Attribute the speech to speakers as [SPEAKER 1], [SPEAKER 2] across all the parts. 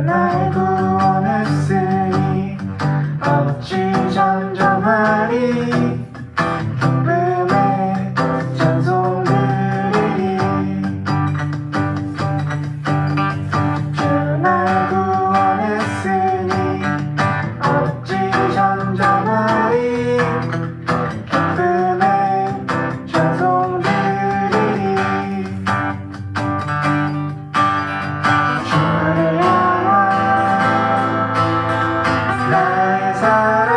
[SPEAKER 1] 날 구원했으니 어찌 잠잠하리. 기쁨의 찬송 드리리. 주 날 구원했으니 어찌 잠잠하리. 기쁨의 찬송 드리리. 주를 향한 나의 사랑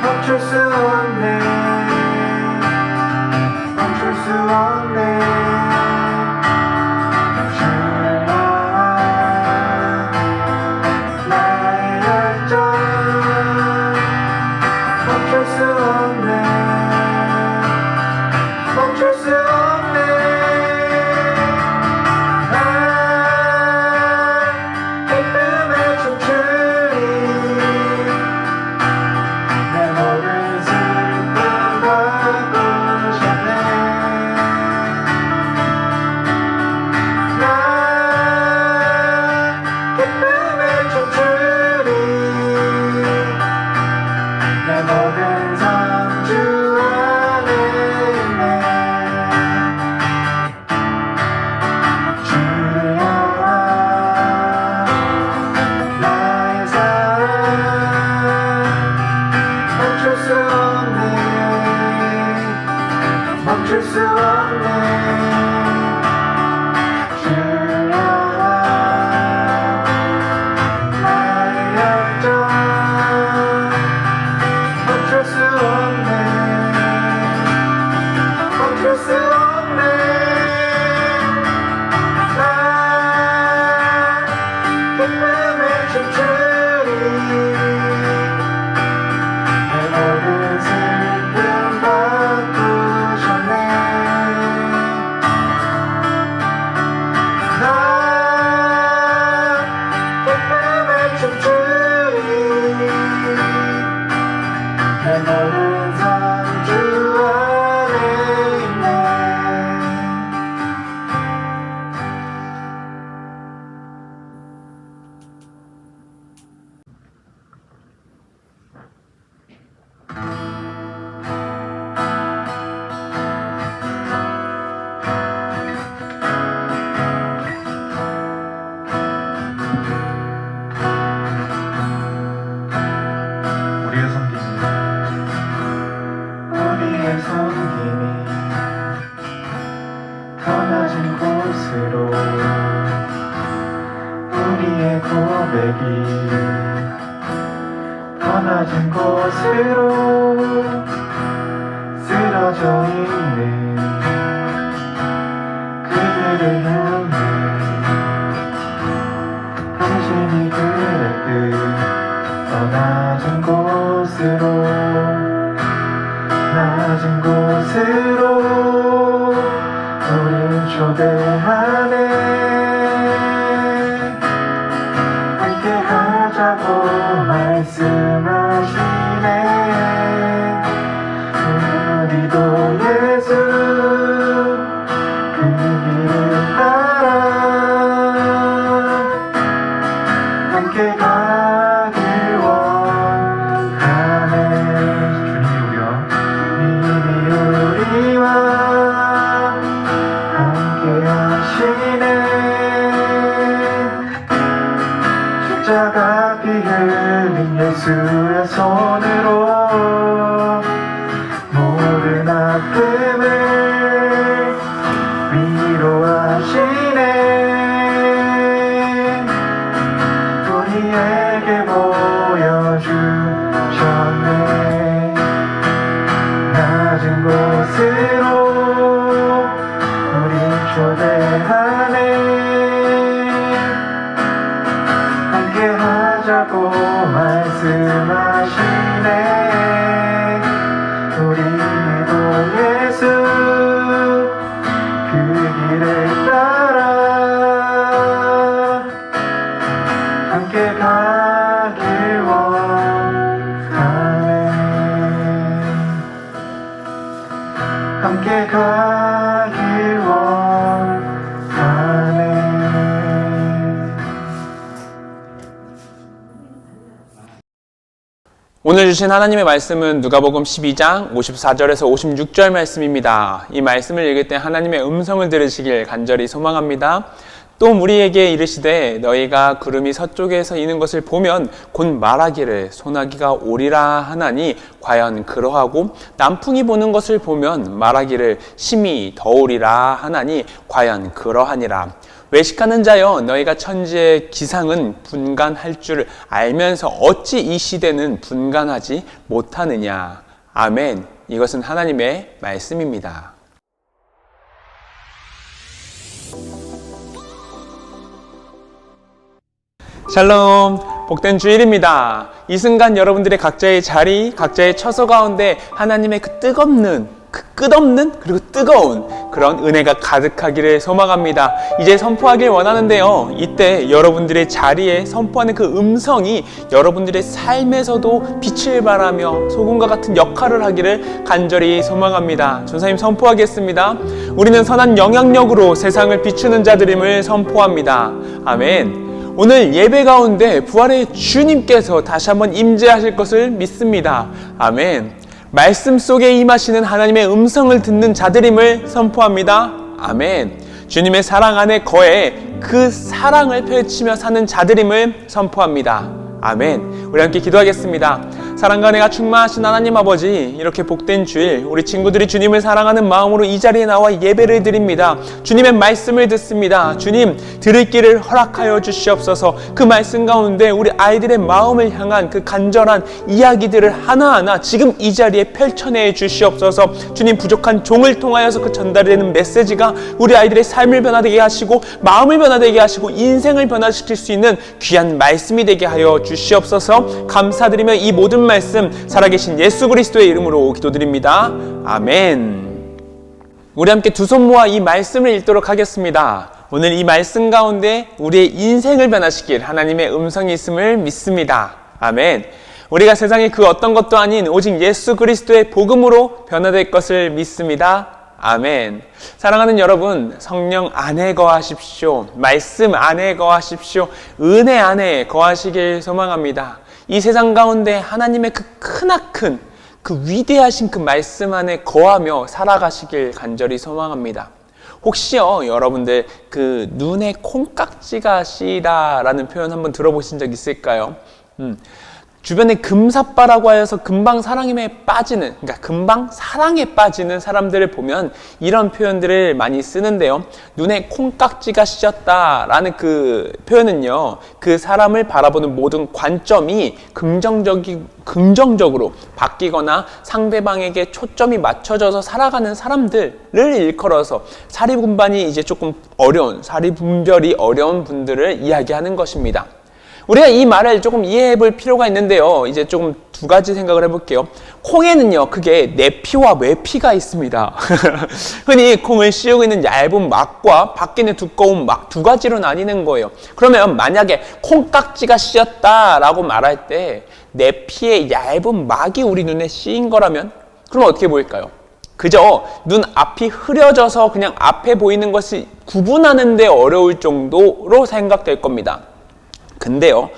[SPEAKER 1] 멈출 수 없네. 멈출 수 없네. 주를 향한 나의 열정 멈출 수 없네. 멈출 수 없네. 기쁨에 춤추리. 내 모든 슬픔 바꾸셨네. 나 기쁨에 춤추리. 내 모든 삶 주 안에 있네. 주를 향한 나의 사랑 멈출 수 없네. 멈출 수 없네. 주를 향한 나의 열정 멈출 수 없네. 멈출 수 없네. 나 기쁨에 춤추리. 내 모든 슬픔 바꾸셨네. 나 기쁨에 춤추리. 내 모든 삶 주 안에 있네. 우리의 섬김이 우리의 섬김이 더 낮은 곳으로 우리의 고백이 더 낮은 곳으로 쓰러져 있는 그들을 향해 당신이 그랬듯 더 낮은 곳으로 낮은 곳으로 우릴 초대하네. 함께 하자고 말씀하시네. 우리도 예수 그 길을 따라 함께 가길 원하네. 주님이 우리와 함께 하시네. 십자가 피 흘린 예수의 손으로 모든 아픔을 위로하시네. 우리에게 보여주셨네. 낮은 곳으로 우리 초대하네. 함께 하자고 말씀하시네. 우리도 예수 그 길을 따라 함께 가길 원하네. 함께 가길 원하네.
[SPEAKER 2] 오늘 주신 하나님의 말씀은 누가복음 12장 54절에서 56절 말씀입니다. 이 말씀을 읽을 때 하나님의 음성을 들으시길 간절히 소망합니다. 또 우리에게 이르시되 너희가 구름이 서쪽에서 이는 것을 보면 곧 말하기를 소나기가 오리라 하나니 과연 그러하고 남풍이 부는 것을 보면 말하기를 심히 더우리라 하나니 과연 그러하니라. 외식하는 자여 너희가 천지의 기상은 분간할 줄 알면서 어찌 이 시대는 분간하지 못하느냐. 아멘. 이것은 하나님의 말씀입니다. 샬롬, 복된 주일입니다. 이 순간 여러분들의 각자의 자리, 각자의 처소 가운데 하나님의 그 뜻없는, 그 끝없는, 그리고 뜨거운 그런 은혜가 가득하기를 소망합니다. 이제 선포하길 원하는데요. 이때 여러분들의 자리에 선포하는 그 음성이 여러분들의 삶에서도 빛을 발하며 소금과 같은 역할을 하기를 간절히 소망합니다. 전사님 선포하겠습니다. 우리는 선한 영향력으로 세상을 비추는 자들임을 선포합니다. 아멘. 오늘 예배 가운데 부활의 주님께서 다시 한번 임재하실 것을 믿습니다. 아멘. 말씀 속에 임하시는 하나님의 음성을 듣는 자들임을 선포합니다. 아멘. 주님의 사랑 안에 거해 그 사랑을 펼치며 사는 자들임을 선포합니다. 아멘. 우리 함께 기도하겠습니다. 사랑과 은혜가 충만하신 하나님 아버지, 이렇게 복된 주일 우리 친구들이 주님을 사랑하는 마음으로 이 자리에 나와 예배를 드립니다. 주님의 말씀을 듣습니다. 주님, 들을 길을 허락하여 주시옵소서. 그 말씀 가운데 우리 아이들의 마음을 향한 그 간절한 이야기들을 하나하나 지금 이 자리에 펼쳐내 주시옵소서. 주님, 부족한 종을 통하여서 그 전달되는 메시지가 우리 아이들의 삶을 변화되게 하시고 마음을 변화되게 하시고 인생을 변화시킬 수 있는 귀한 말씀이 되게 하여 주시옵소서. 감사드리며 이 모든 말씀 살아계신 예수 그리스도의 이름으로 기도드립니다. 아멘. 우리 함께 두 손 모아 이 말씀을 읽도록 하겠습니다. 오늘 이 말씀 가운데 우리의 인생을 변화시킬 하나님의 음성이 있음을 믿습니다. 아멘. 우리가 세상의 그 어떤 것도 아닌 오직 예수 그리스도의 복음으로 변화될 것을 믿습니다. 아멘. 사랑하는 여러분, 성령 안에 거하십시오. 말씀 안에 거하십시오. 은혜 안에 거하시길 소망합니다. 이 세상 가운데 하나님의 그 크나큰 그 위대하신 그 말씀 안에 거하며 살아가시길 간절히 소망합니다. 혹시요 여러분들 그 눈에 콩깍지가 씌이다라는 표현 한번 들어보신 적 있을까요? 주변에 금사빠라고 하여서 금방 사랑에 빠지는, 그러니까 금방 사랑에 빠지는 사람들을 보면 이런 표현들을 많이 쓰는데요. 눈에 콩깍지가 씌었다라는 그 표현은요, 그 사람을 바라보는 모든 관점이 긍정적으로 바뀌거나 상대방에게 초점이 맞춰져서 살아가는 사람들을 일컬어서 사리분별이 이제 조금 사리분별이 어려운 분들을 이야기하는 것입니다. 우리가 이 말을 조금 이해해 볼 필요가 있는데요. 이제 조금 두 가지 생각을 해볼게요. 콩에는요, 크게 내피와 외피가 있습니다. 흔히 콩을 씌우고 있는 얇은 막과 밖에 있는 두꺼운 막 두 가지로 나뉘는 거예요. 그러면 만약에 콩깍지가 씌었다라고 말할 때 내피의 얇은 막이 우리 눈에 씌인 거라면 그럼 어떻게 보일까요? 그저 눈 앞이 흐려져서 그냥 앞에 보이는 것을 구분하는 데 어려울 정도로 생각될 겁니다. 근데요,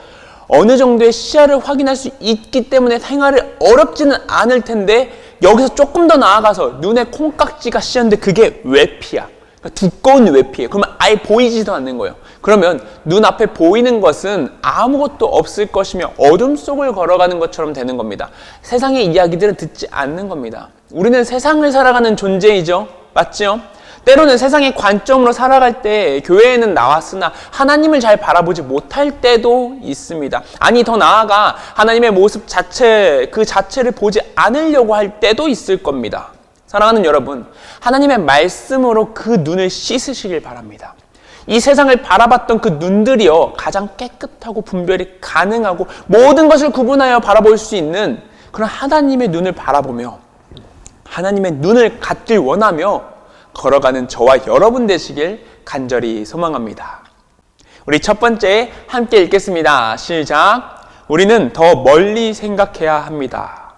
[SPEAKER 2] 어느 정도의 시야를 확인할 수 있기 때문에 생활이 어렵지는 않을 텐데 여기서 조금 더 나아가서 눈에 콩깍지가 씌었는데 그게 외피야. 그러니까 두꺼운 외피예요. 그러면 아예 보이지도 않는 거예요. 그러면 눈앞에 보이는 것은 아무것도 없을 것이며 어둠 속을 걸어가는 것처럼 되는 겁니다. 세상의 이야기들은 듣지 않는 겁니다. 우리는 세상을 살아가는 존재이죠. 맞죠? 때로는 세상의 관점으로 살아갈 때 교회에는 나왔으나 하나님을 잘 바라보지 못할 때도 있습니다. 아니, 더 나아가 하나님의 모습 그 자체를 보지 않으려고 할 때도 있을 겁니다. 사랑하는 여러분, 하나님의 말씀으로 그 눈을 씻으시길 바랍니다. 이 세상을 바라봤던 그 눈들이요, 가장 깨끗하고 분별이 가능하고 모든 것을 구분하여 바라볼 수 있는 그런 하나님의 눈을 바라보며 하나님의 눈을 갖길 원하며 걸어가는 저와 여러분 되시길 간절히 소망합니다. 우리 첫 번째 함께 읽겠습니다. 시작. 우리는 더 멀리 생각해야 합니다.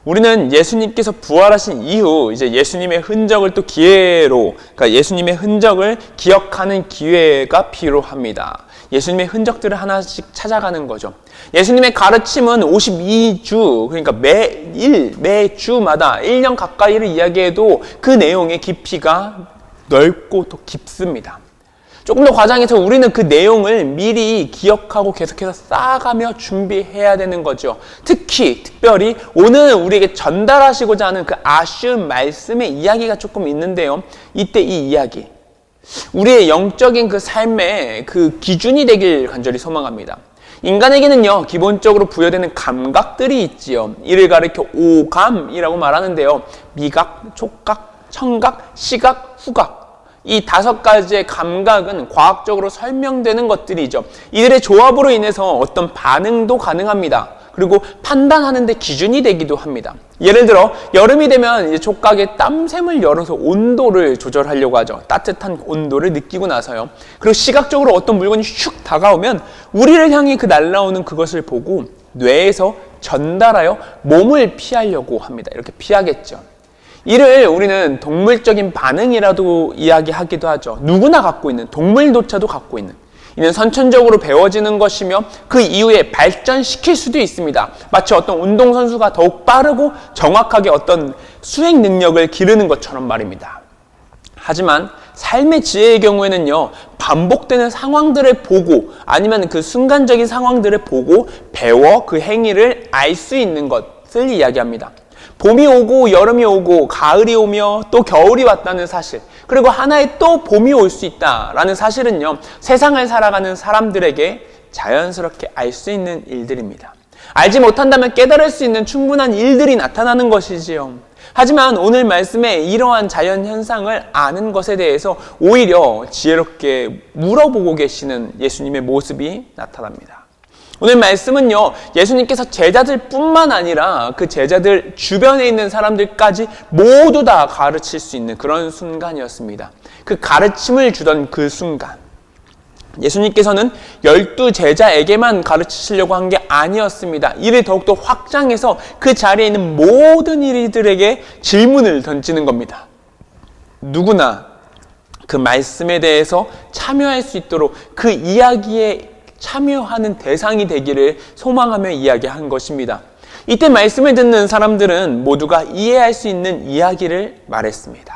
[SPEAKER 2] 우리는 예수님께서 부활하신 이후 이제 예수님의 흔적을 또 기회로, 그러니까 예수님의 흔적을 기억하는 기회가 필요합니다. 예수님의 흔적들을 하나씩 찾아가는 거죠. 예수님의 가르침은 52주, 그러니까 매주마다 1년 가까이를 이야기해도 그 내용의 깊이가 넓고 또 깊습니다. 조금 더 과장해서 우리는 그 내용을 미리 기억하고 계속해서 쌓아가며 준비해야 되는 거죠. 특별히 오늘 우리에게 전달하시고자 하는 그 아쉬운 말씀의 이야기가 조금 있는데요. 이때 이 이야기, 우리의 영적인 그 삶의 그 기준이 되길 간절히 소망합니다. 인간에게는요, 기본적으로 부여되는 감각들이 있지요. 이를 가리켜 오감이라고 말하는데요. 미각, 촉각, 청각, 시각, 후각. 이 5가지의 감각은 과학적으로 설명되는 것들이죠. 이들의 조합으로 인해서 어떤 반응도 가능합니다. 그리고 판단하는 데 기준이 되기도 합니다. 예를 들어 여름이 되면 이제 촉각에 땀샘을 열어서 온도를 조절하려고 하죠. 따뜻한 온도를 느끼고 나서요. 그리고 시각적으로 어떤 물건이 슉 다가오면 우리를 향해 그 날아오는 그것을 보고 뇌에서 전달하여 몸을 피하려고 합니다. 이렇게 피하겠죠. 이를 우리는 동물적인 반응이라도 이야기하기도 하죠. 누구나 갖고 있는, 동물조차도 갖고 있는, 이는 선천적으로 배워지는 것이며 그 이후에 발전시킬 수도 있습니다. 마치 어떤 운동선수가 더욱 빠르고 정확하게 어떤 수행 능력을 기르는 것처럼 말입니다. 하지만 삶의 지혜의 경우에는요, 반복되는 상황들을 보고 아니면 그 순간적인 상황들을 보고 배워 그 행위를 알 수 있는 것을 이야기합니다. 봄이 오고 여름이 오고 가을이 오며 또 겨울이 왔다는 사실, 그리고 하나의 또 봄이 올 수 있다라는 사실은요, 세상을 살아가는 사람들에게 자연스럽게 알 수 있는 일들입니다. 알지 못한다면 깨달을 수 있는 충분한 일들이 나타나는 것이지요. 하지만 오늘 말씀에 이러한 자연현상을 아는 것에 대해서 오히려 지혜롭게 물어보고 계시는 예수님의 모습이 나타납니다. 오늘 말씀은요, 예수님께서 제자들뿐만 아니라 그 제자들 주변에 있는 사람들까지 모두 다 가르칠 수 있는 그런 순간이었습니다. 그 가르침을 주던 그 순간, 예수님께서는 12 제자에게만 가르치시려고 한 게 아니었습니다. 이를 더욱더 확장해서 그 자리에 있는 모든 이들에게 질문을 던지는 겁니다. 누구나 그 말씀에 대해서 참여할 수 있도록 그 이야기에 참여하는 대상이 되기를 소망하며 이야기한 것입니다. 이때 말씀을 듣는 사람들은 모두가 이해할 수 있는 이야기를 말했습니다.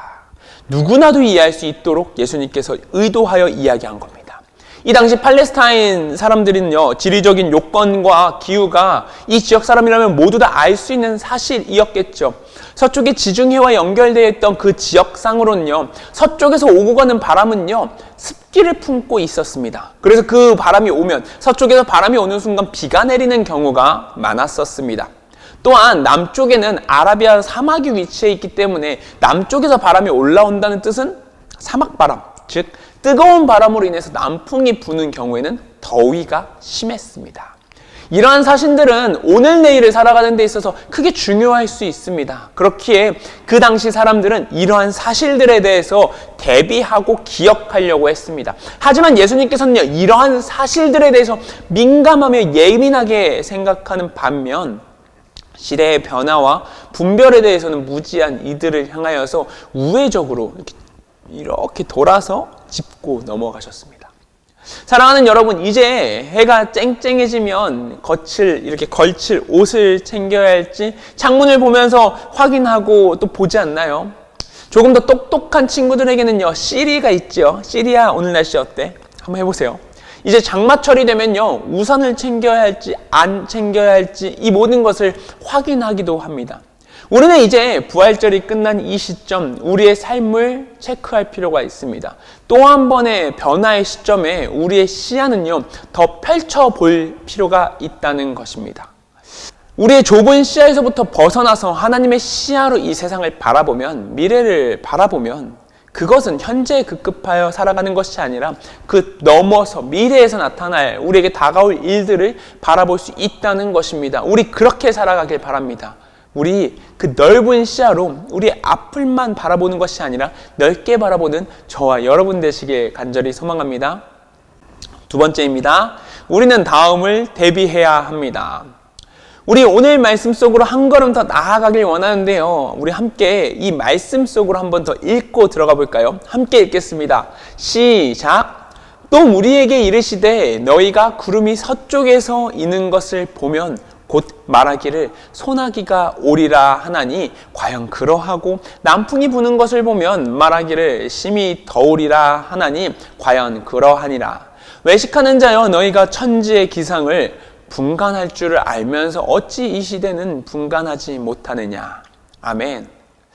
[SPEAKER 2] 누구나도 이해할 수 있도록 예수님께서 의도하여 이야기한 겁니다. 이 당시 팔레스타인 사람들은요, 지리적인 요건과 기후가 이 지역 사람이라면 모두 다 알 수 있는 사실이었겠죠. 서쪽에 지중해와 연결되어 있던 그 지역상으로는요, 서쪽에서 오고 가는 바람은요, 습기를 품고 있었습니다. 그래서 그 바람이 오면, 서쪽에서 바람이 오는 순간 비가 내리는 경우가 많았었습니다. 또한 남쪽에는 아라비아 사막이 위치해 있기 때문에 남쪽에서 바람이 올라온다는 뜻은 사막바람, 즉 뜨거운 바람으로 인해서 남풍이 부는 경우에는 더위가 심했습니다. 이러한 사실들은 오늘 내일을 살아가는 데 있어서 크게 중요할 수 있습니다. 그렇기에 그 당시 사람들은 이러한 사실들에 대해서 대비하고 기억하려고 했습니다. 하지만 예수님께서는요, 이러한 사실들에 대해서 민감하며 예민하게 생각하는 반면 시대의 변화와 분별에 대해서는 무지한 이들을 향하여서 우회적으로 이렇게 돌아서 짚고 넘어가셨습니다. 사랑하는 여러분, 이제 해가 쨍쨍해지면 이렇게 걸칠 옷을 챙겨야 할지 창문을 보면서 확인하고 또 보지 않나요? 조금 더 똑똑한 친구들에게는요, 시리가 있죠. 시리야, 오늘 날씨 어때? 한번 해보세요. 이제 장마철이 되면요, 우산을 챙겨야 할지 안 챙겨야 할지 이 모든 것을 확인하기도 합니다. 우리는 이제 부활절이 끝난 이 시점, 우리의 삶을 체크할 필요가 있습니다. 또 한 번의 변화의 시점에 우리의 시야는요, 더 펼쳐볼 필요가 있다는 것입니다. 우리의 좁은 시야에서부터 벗어나서 하나님의 시야로 이 세상을 바라보면, 미래를 바라보면 그것은 현재에 급급하여 살아가는 것이 아니라 그 넘어서 미래에서 나타날 우리에게 다가올 일들을 바라볼 수 있다는 것입니다. 우리 그렇게 살아가길 바랍니다. 우리 그 넓은 시야로 우리의 앞을만 바라보는 것이 아니라 넓게 바라보는 저와 여러분 되시길 간절히 소망합니다. 두 번째입니다. 우리는 다음을 대비해야 합니다. 우리 오늘 말씀 속으로 한 걸음 더 나아가길 원하는데요. 우리 함께 이 말씀 속으로 한 번 더 읽고 들어가 볼까요? 함께 읽겠습니다. 시작! 또 우리에게 이르시되 너희가 구름이 서쪽에서 이는 것을 보면 곧 말하기를 소나기가 오리라 하나니 과연 그러하고 남풍이 부는 것을 보면 말하기를 심히 더우리라 하나니 과연 그러하니라. 외식하는 자여 너희가 천지의 기상을 분간할 줄을 알면서 어찌 이 시대는 분간하지 못하느냐. 아멘.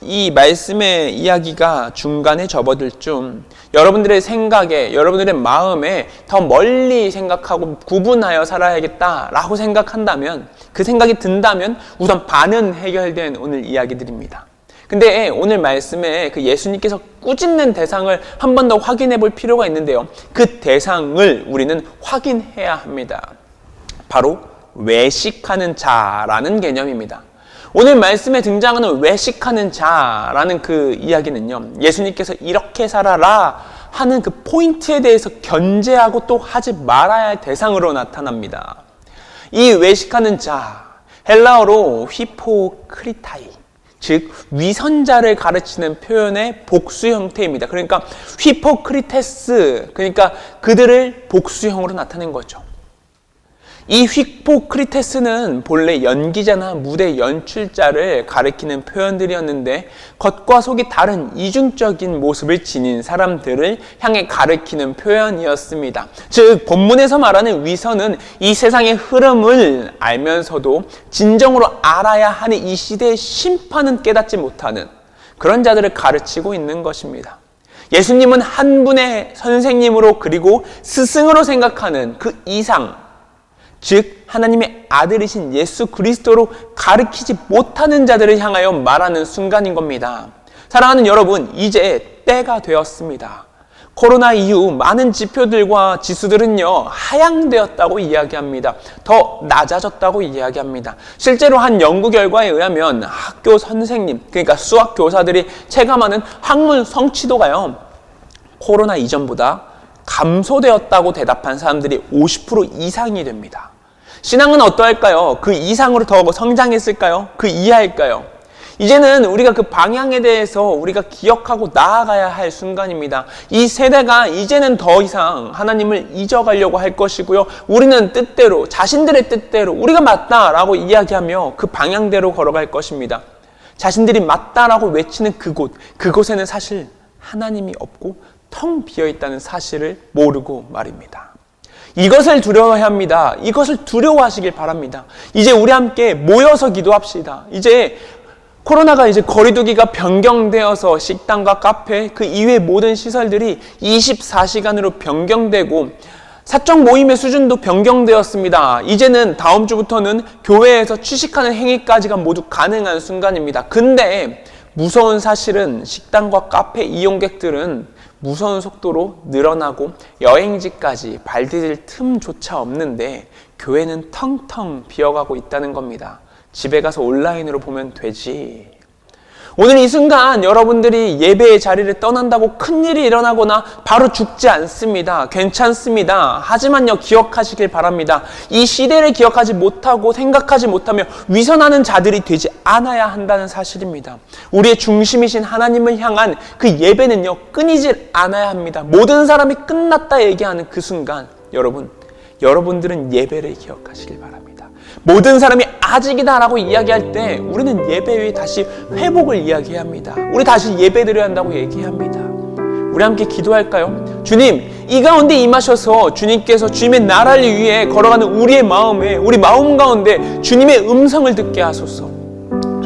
[SPEAKER 2] 이 말씀의 이야기가 중간에 접어들 좀 여러분들의 생각에, 여러분들의 마음에 더 멀리 생각하고 구분하여 살아야겠다라고 생각한다면, 그 생각이 든다면 우선 반은 해결된 오늘 이야기들입니다. 근데 오늘 말씀에 그 예수님께서 꾸짖는 대상을 한 번 더 확인해 볼 필요가 있는데요. 그 대상을 우리는 확인해야 합니다. 바로 외식하는 자라는 개념입니다. 오늘 말씀에 등장하는 외식하는 자라는 그 이야기는요, 예수님께서 이렇게 살아라 하는 그 포인트에 대해서 견제하고 또 하지 말아야 할 대상으로 나타납니다. 이 외식하는 자, 헬라어로 휘포크리타이, 즉 위선자를 가르치는 표현의 복수 형태입니다. 그러니까 휘포크리테스, 그러니까 그들을 복수형으로 나타낸 거죠. 이 휘포크리테스는 본래 연기자나 무대 연출자를 가리키는 표현들이었는데 겉과 속이 다른 이중적인 모습을 지닌 사람들을 향해 가리키는 표현이었습니다. 즉 본문에서 말하는 위선은 이 세상의 흐름을 알면서도 진정으로 알아야 하는 이 시대의 심판은 깨닫지 못하는 그런 자들을 가르치고 있는 것입니다. 예수님은 한 분의 선생님으로 그리고 스승으로 생각하는 그 이상, 즉 하나님의 아들이신 예수 그리스도로 가르치지 못하는 자들을 향하여 말하는 순간인 겁니다. 사랑하는 여러분, 이제 때가 되었습니다. 코로나 이후 많은 지표들과 지수들은요 하향되었다고 이야기합니다. 더 낮아졌다고 이야기합니다. 실제로 한 연구 결과에 의하면 학교 선생님, 그러니까 수학 교사들이 체감하는 학문 성취도가요 코로나 이전보다 감소되었다고 대답한 사람들이 50% 이상이 됩니다. 신앙은 어떠할까요? 그 이상으로 더 성장했을까요? 그 이하일까요? 이제는 우리가 그 방향에 대해서 우리가 기억하고 나아가야 할 순간입니다. 이 세대가 이제는 더 이상 하나님을 잊어가려고 할 것이고요. 우리는 뜻대로, 자신들의 뜻대로 우리가 맞다라고 이야기하며 그 방향대로 걸어갈 것입니다. 자신들이 맞다라고 외치는 그곳에는 사실 하나님이 없고 텅 비어있다는 사실을 모르고 말입니다. 이것을 두려워해야 합니다. 이것을 두려워하시길 바랍니다. 이제 우리 함께 모여서 기도합시다. 이제 코로나가 이제 거리두기가 변경되어서 식당과 카페, 그 이외의 모든 시설들이 24시간으로 변경되고 사적 모임의 수준도 변경되었습니다. 이제는 다음 주부터는 교회에서 취식하는 행위까지가 모두 가능한 순간입니다. 근데 무서운 사실은 식당과 카페 이용객들은 무서운 속도로 늘어나고 여행지까지 발디딜 틈조차 없는데 교회는 텅텅 비어가고 있다는 겁니다. 집에 가서 온라인으로 보면 되지. 오늘 이 순간 여러분들이 예배의 자리를 떠난다고 큰일이 일어나거나 바로 죽지 않습니다. 괜찮습니다. 하지만요, 기억하시길 바랍니다. 이 시대를 기억하지 못하고 생각하지 못하며 위선하는 자들이 되지 않아야 한다는 사실입니다. 우리의 중심이신 하나님을 향한 그 예배는요, 끊이질 않아야 합니다. 모든 사람이 끝났다 얘기하는 그 순간 여러분들은 예배를 기억하시길 바랍니다. 모든 사람이 아직이다라고 이야기할 때 우리는 예배 위에 다시 회복을 이야기해야 합니다. 우리 다시 예배 드려야 한다고 얘기해야 합니다. 우리 함께 기도할까요? 주님, 이 가운데 임하셔서 주님께서 주님의 나라를 위해 걸어가는 우리의 마음에, 우리 마음 가운데 주님의 음성을 듣게 하소서.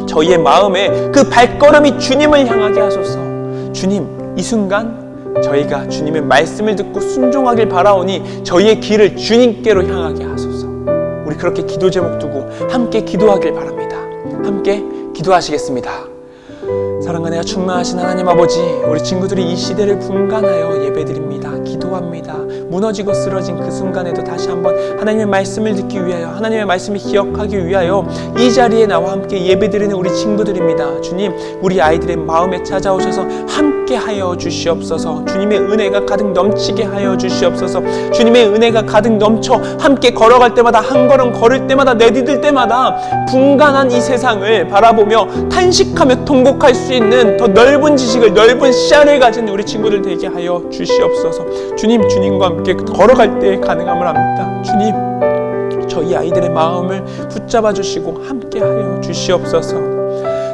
[SPEAKER 2] 저희의 마음에 그 발걸음이 주님을 향하게 하소서. 주님, 이 순간 저희가 주님의 말씀을 듣고 순종하길 바라오니 저희의 길을 주님께로 향하게 하소서. 우리 그렇게 기도 제목 두고 함께 기도하길 바랍니다. 함께 기도하시겠습니다. 사랑과 충만하신 하나님 아버지, 우리 친구들이 이 시대를 분간하여 예배드립니다. 기도합니다. 무너지고 쓰러진 그 순간에도 다시 한번 하나님의 말씀을 듣기 위하여, 하나님의 말씀을 기억하기 위하여 이 자리에 나와 함께 예배드리는 우리 친구들입니다. 주님, 우리 아이들의 마음에 찾아오셔서 함께 함께 하여 주시옵소서. 주님의 은혜가 가득 넘치게 하여 주시옵소서. 주님의 은혜가 가득 넘쳐 함께 걸어갈 때마다, 한 걸음 걸을 때마다, 내디딜 때마다 분간한 이 세상을 바라보며 탄식하며 통곡할 수 있는 더 넓은 지식을, 넓은 시야를 가진 우리 친구들 되게 하여 주시옵소서. 주님, 주님과 함께 걸어갈 때 가능함을 압니다. 주님, 저희 아이들의 마음을 붙잡아 주시고 함께 하여 주시옵소서.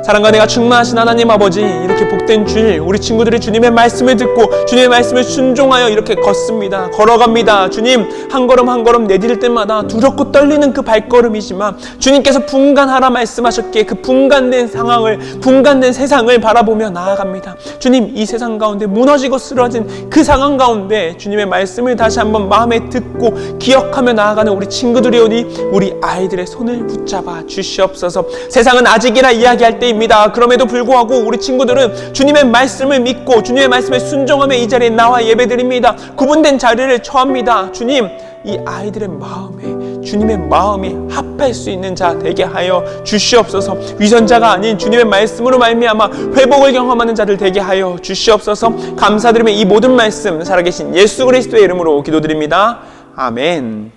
[SPEAKER 2] 사랑과 내가 충만하신 하나님 아버지, 이렇게 복된 주일 우리 친구들이 주님의 말씀을 듣고 주님의 말씀을 순종하여 이렇게 걷습니다. 걸어갑니다. 주님, 한 걸음 한 걸음 내디딜 때마다 두렵고 떨리는 그 발걸음이지만 주님께서 분간하라 말씀하셨기에 그 분간된 상황을, 분간된 세상을 바라보며 나아갑니다. 주님, 이 세상 가운데 무너지고 쓰러진 그 상황 가운데 주님의 말씀을 다시 한번 마음에 듣고 기억하며 나아가는 우리 친구들이 오니 우리 아이들의 손을 붙잡아 주시옵소서. 세상은 아직이라 이야기할 때 그럼에도 불구하고 우리 친구들은 주님의 말씀을 믿고 주님의 말씀에 순종하며 이 자리에 나와 예배드립니다. 구분된 자리를 처합니다. 주님, 이 아이들의 마음에 주님의 마음이 합할 수 있는 자 되게 하여 주시옵소서. 위선자가 아닌 주님의 말씀으로 말미암아 회복을 경험하는 자들 되게 하여 주시옵소서. 감사드리며 이 모든 말씀 살아계신 예수 그리스도의 이름으로 기도드립니다. 아멘.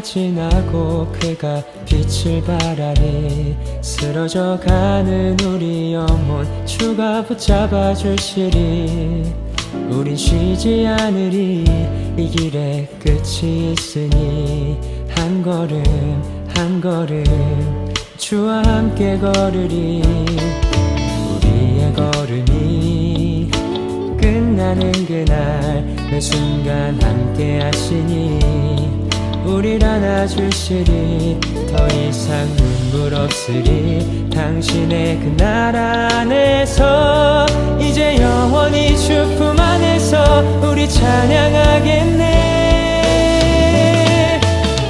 [SPEAKER 3] 지나고 그가 빛을 발하니 쓰러져가는 우리 영혼 주가 붙잡아 주시리. 우린 쉬지 않으리. 이 길에 끝이 있으니 한 걸음 한 걸음 주와 함께 걸으리. 우리의 걸음이 끝나는 그날 매 순간 함께 하시니 우릴 안아주시리. 더 이상 눈물 없으리. 당신의 그 나라 안에서 이제 영원히 주품 안에서 우리 찬양하겠네.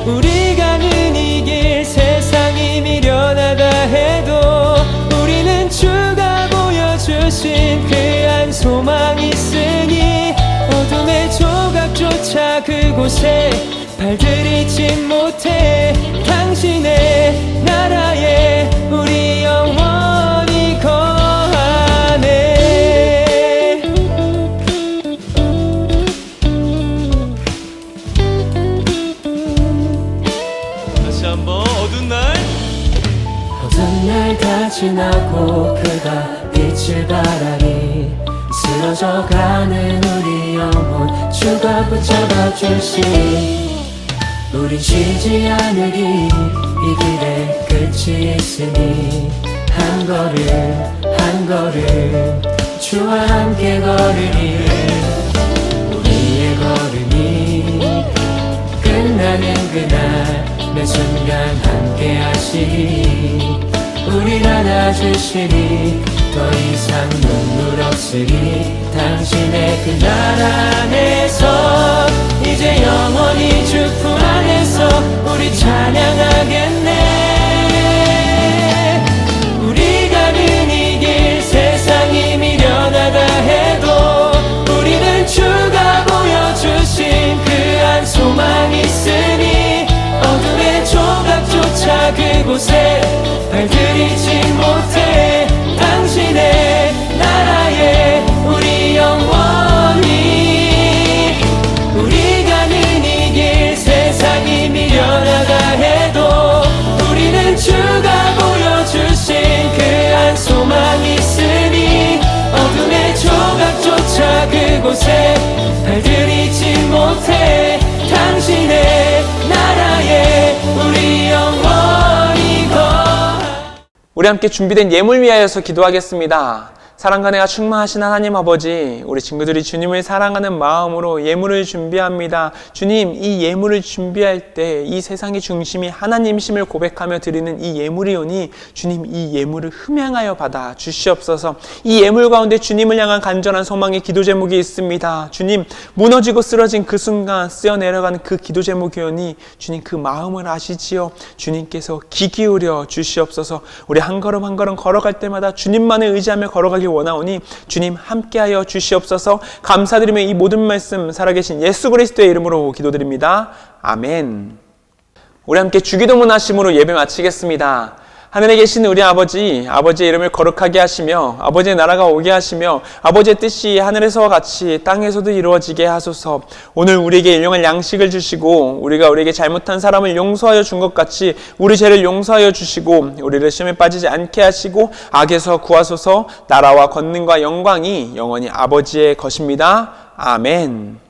[SPEAKER 3] 우리가 가는 이 길 세상이 미련하다 해도 우리는 주가 보여주신 그 한 소망이 있으니 어둠의 조각조차 그곳에 발들이지 못해. 당신의 나라에 우리 영원히 거하네.
[SPEAKER 2] 다시 한번. 어두운 날
[SPEAKER 3] 다 지나고 그가 빛을 발하니 쓰러져가는 우리 영혼 주가 붙잡아 주시니 우린 쉬지 않으리. 이 길에 끝이 있으니 한 걸음 한 걸음 주와 함께 걸으리. 우리의 걸음이 끝나는 그날 매 순간 함께 하시니 우릴 안아주시니 더 이상 눈물 없으리. 당신의 그 나라 안에서 이제 영원히 주품 안에서 우리 찬양하겠네. 우리 가는 이 길 세상이 미련하다 해도 우리는 주가 보여주신 그 한 소망이 있으니 어둠의 조각조차 그곳에 발들이지 못해. 당신의 나라에 우리 영원히 우리 가는 이 길 세상이 미련하다 해도 우리는 주가 보여주신 그 한 소망이 있으니 어둠의 조각조차 그곳에 발들이지 못해. 당신의 나라에 우리 영원히
[SPEAKER 2] 우리 함께 준비된 예물 위하여서 기도하겠습니다. 사랑과 은혜가 충만하신 하나님 아버지, 우리 친구들이 주님을 사랑하는 마음으로 예물을 준비합니다. 주님, 이 예물을 준비할 때 이 세상의 중심이 하나님심을 고백하며 드리는 이 예물이오니 주님, 이 예물을 흠양하여 받아 주시옵소서. 이 예물 가운데 주님을 향한 간절한 소망의 기도 제목이 있습니다. 주님, 무너지고 쓰러진 그 순간 쓰여 내려가는 그 기도 제목이오니 주님, 그 마음을 아시지요. 주님께서 귀 기울여 주시옵소서. 우리 한 걸음 한 걸음 걸어갈 때마다 주님만을 의지하며 걸어가길 원하오니 주님, 함께하여 주시옵소서. 감사드리며 이 모든 말씀 살아계신 예수 그리스도의 이름으로 기도드립니다. 아멘. 우리 함께 주기도문 하심으로 예배 마치겠습니다. 하늘에 계신 우리 아버지, 아버지의 이름을 거룩하게 하시며 아버지의 나라가 오게 하시며 아버지의 뜻이 하늘에서와 같이 땅에서도 이루어지게 하소서. 오늘 우리에게 일용할 양식을 주시고 우리가 우리에게 잘못한 사람을 용서하여 준 것 같이 우리 죄를 용서하여 주시고 우리를 시험에 빠지지 않게 하시고 악에서 구하소서. 나라와 권능과 영광이 영원히 아버지의 것입니다. 아멘.